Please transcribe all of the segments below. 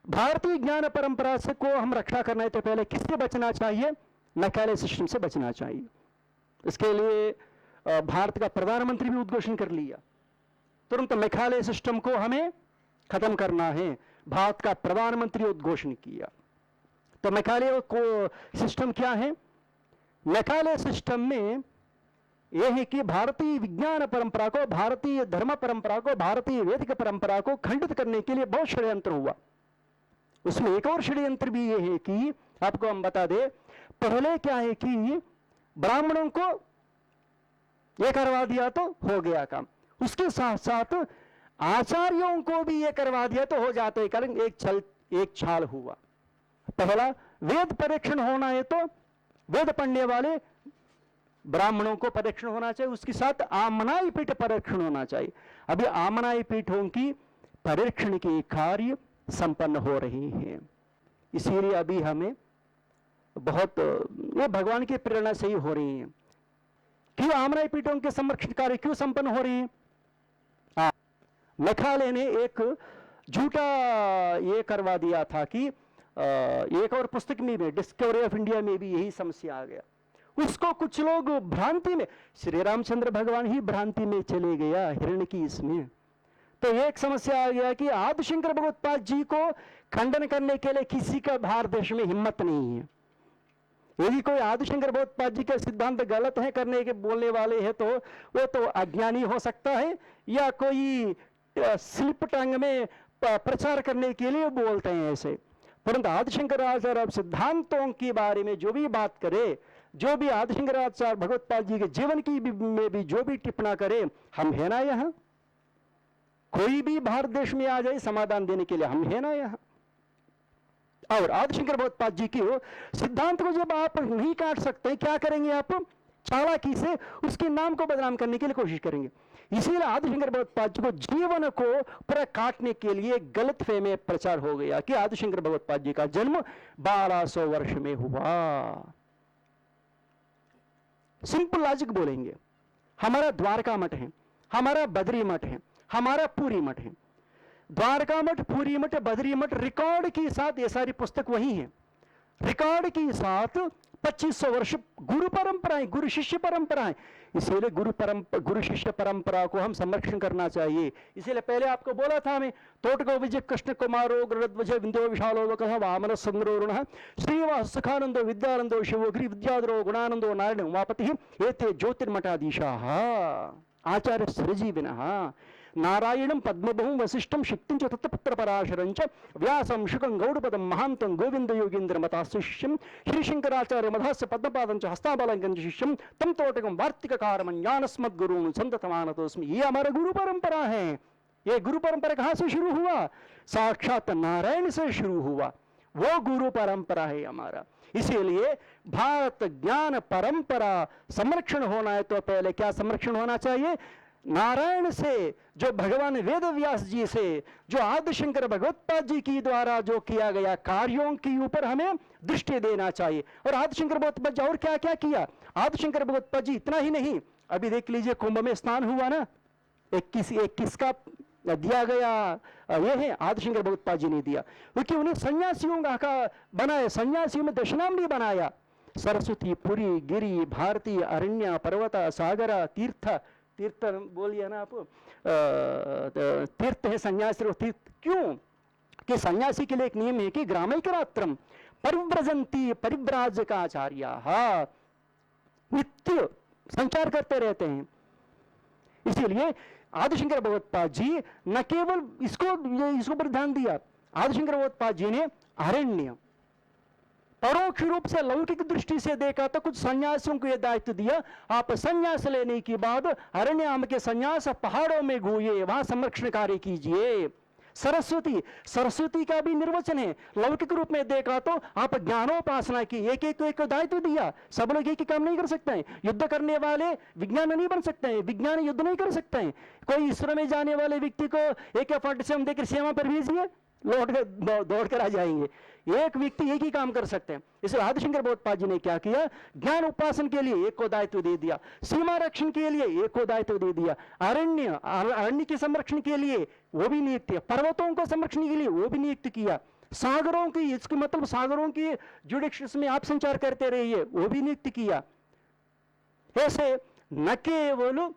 भारतीय ज्ञान परंपरा से को हम रक्षा करना है तो पहले किससे बचना चाहिए? मैकाले सिस्टम से बचना चाहिए। इसके लिए भारत का प्रधानमंत्री भी उद्घोषण कर लिया, तुरंत मैकाले सिस्टम को हमें खत्म करना है। भारत का प्रधानमंत्री उद्घोषण किया। तो मैकाले को सिस्टम क्या है? मैकाले सिस्टम में यह है कि भारतीय विज्ञान परंपरा को, भारतीय धर्म परंपरा को, भारतीय वैदिक परंपरा को खंडित करने के लिए बहुत षड्यंत्र हुआ। उसमें एक और षड्यंत्र भी यह है कि आपको हम बता दें, पहले क्या है कि ब्राह्मणों को यह करवा दिया तो हो गया काम, उसके साथ साथ आचार्यों को भी यह करवा दिया तो हो जाता है। कारण एक छाल हुआ। पहला वेद परीक्षण होना है तो वेद पढ़ने वाले ब्राह्मणों को परीक्षण होना चाहिए, उसके साथ आमनाई पीठ परीक्षण होना चाहिए। अभी आमनाई पीठों की परीक्षण के कार्य संपन्न हो रहे हैं। इसीलिए अभी हमें बहुत ये भगवान की प्रेरणा से ही हो रही है। क्यों आमनाई पीठों के संरक्षण कार्य क्यों संपन्न हो रही है? मैकाले ने एक झूठा ये करवा दिया था कि एक और पुस्तक में डिस्कवरी ऑफ इंडिया में भी यही समस्या आ गया। उसको कुछ लोग भ्रांति में, श्री रामचंद्र भगवान ही भ्रांति में चले गया हिरण्य की इसमें। तो एक समस्या आ गया कि आदिशंकर भगवत्पाद जी को खंडन करने के लिए किसी का भारत देश में हिम्मत नहीं है। यदि कोई आदिशंकर भगवत्पाद जी का सिद्धांत गलत है करने के बोलने वाले हैं तो वो तो अज्ञानी हो सकता है, या कोई स्लिप टंग में प्रचार करने के लिए बोलते हैं ऐसे। परंतु आदिशंकराचार्य सिद्धांतों के बारे में जो भी बात करे, जो भी आदिशंकराचार्य भगवत्पाद जी के जीवन की में भी जो भी टिप्पणी करे, हम है ना यहां। कोई भी भारत देश में आ जाए समाधान देने के लिए हम है ना यहां। और आदिशंकर भगवत्पाद जी की सिद्धांत को जब आप नहीं काट सकते, क्या करेंगे आप? चालाकी से उसके नाम को बदनाम करने के लिए कोशिश करेंगे। इसीलिए आदिशंकर भगवत्पाद जी को जीवन को पूरा काटने के लिए गलत फहमी प्रचार हो गया कि आदिशंकर भगवत्पाद जी का जन्म 1200 वर्ष में हुआ। सिंपल लॉजिक बोलेंगे, हमारा द्वारका मठ है, हमारा बद्री मठ है, हमारा पूरी मठ है। द्वारका मठ, पूरी मठ, बद्री मठ रिकॉर्ड के साथ ये सारी पुस्तक वही है। रिकॉर्ड के साथ 2500 वर्ष गुरु परंपराएं, गुरु शिष्य परंपराएं। इसीलिए गुरु शिष्य परंपरा को हम संरक्षण करना चाहिए। इसीलिए पहले आपको बोला था हमें, तोटको विजय कृष्ण कुमारो गरुड़ध्वज विंध्यो विशालो वकः वामन सुंदरो ऋणः श्रीवास सुखानंदो विद्यानंदो शिवो गिरि विद्याधरो गुणानंदो नारायण उमापतिः एते ज्योतिर्मठाधीशाः आचार्य सृजीविनः नारायणं पद्मभूम वसिष्ठं शक्तिं च तत्पुत्रपराशरं च व्यासं शुकं गौडपदं महान्तं गोविंद योगींद्र मतास्य शिष्यं श्रीशंकराचार्य मधास्य पद्मपादं च हस्ताबलंकं शिष्यं तम तोटकं वार्तिककारमं ज्ञानस्मद्गुरून् संततमानतोऽस्मि। ये हमारा गुरु परंपरा है। ये गुरु परंपरा कहां से शुरू हुआ? साक्षात नारायण से शुरू हुआ। वो गुरु परंपरा है हमारा। इसीलिए भारत ज्ञान परंपरा संरक्षण होना है तो पहले क्या संरक्षण होना चाहिए? नारायण से, जो भगवान वेद व्यास जी से, जो आदिशंकर भगवत्पाद जी की द्वारा जो किया गया कार्यों के ऊपर हमें दृष्टि देना चाहिए। और आदिशंकर भगवत्पाद जी और क्या क्या किया? आदिशंकर भगवत्पाद जी इतना ही नहीं, अभी देख लीजिए कुंभ में स्नान हुआ ना, 21 का दिया गया ये है आदिशंकर भगवत्पाद जी ने दिया, क्योंकि उन्हें सन्यासियों का बनाया, सन्यासियों में दशनामनी बनाया। सरस्वती, पुरी, गिरी, भारती, अरण्य, पर्वत, सागर, तीर्थ, तीर्थ बोलिए ना आप, तीर्थ है सन्यासी। तीर्थ क्यों? कि सन्यासी के लिए एक नियम है कि ग्रामैकरात्रम परिव्रजंती परिव्राजकाचार्याः, नित्य संचार करते रहते हैं। इसीलिए आदिशंकर भगवत्पाद जी न केवल इसको पर ध्यान दिया, आदिशंकर भगवत्पाद जी ने अरण्य परोक्ष रूप से लौकिक दृष्टि से देखा तो कुछ सन्यासियों को यह दायित्व दिया, आप सन्यास लेने के बाद अरण्य आम के सन्यास पहाड़ों में घूमिए, वहां संरक्षण कार्य कीजिए। सरस्वती का भी निर्वचन है, लौकिक रूप में देखा तो आप ज्ञानोपासना की, एक दायित्व दिया। सब लोग एक ही काम नहीं कर सकते हैं। युद्ध करने वाले विज्ञान नहीं बन सकते हैं, विज्ञान युद्ध नहीं कर सकते हैं। कोई इसरो में जाने वाले व्यक्ति को AK-47 देकर सीमा पर भेजिए, दौड़ कर आ जाएंगे। एक व्यक्ति एक ही काम कर सकते हैं। इसलिए आदिशंकर भगवत्पाद जी ने क्या किया? ज्ञान उपासन के लिए एक को दायित्व दे दिया, सीमा रक्षण के लिए एक को दायित्व दे दिया, अरण्य के संरक्षण के लिए वो भी नियुक्त किया, पर्वतों को संरक्षण के लिए वो भी नियुक्त किया। सागरों की, इसके मतलब सागरों की जुडिक्शस में आप संचार करते रहिए, वो भी नियुक्त किया। ऐसे न केवल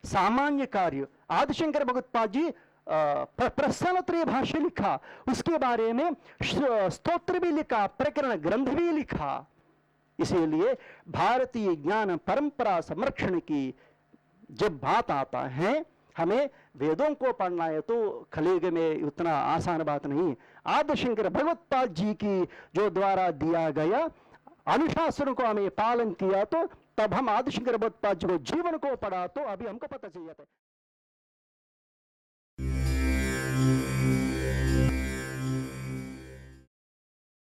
सामान्य कार्य, आदिशंकर भगवत्पाद जी प्रस्थानत्रय भाष्य लिखा, उसके बारे में स्तोत्र भी लिखा, प्रकरण ग्रंथ भी लिखा। इसीलिए भारतीय ज्ञान परंपरा संरक्षण की जब बात आता है, हमें वेदों को पढ़ना है तो कलियुग में उतना आसान बात नहीं। आदिशंकर भगवत्पाद जी की जो द्वारा दिया गया अनुशासन को हमें पालन किया, तो तब हम आदिशंकर भगवत्पाद जी को जीवन को पढ़ा तो अभी हमको पता चल जाता है।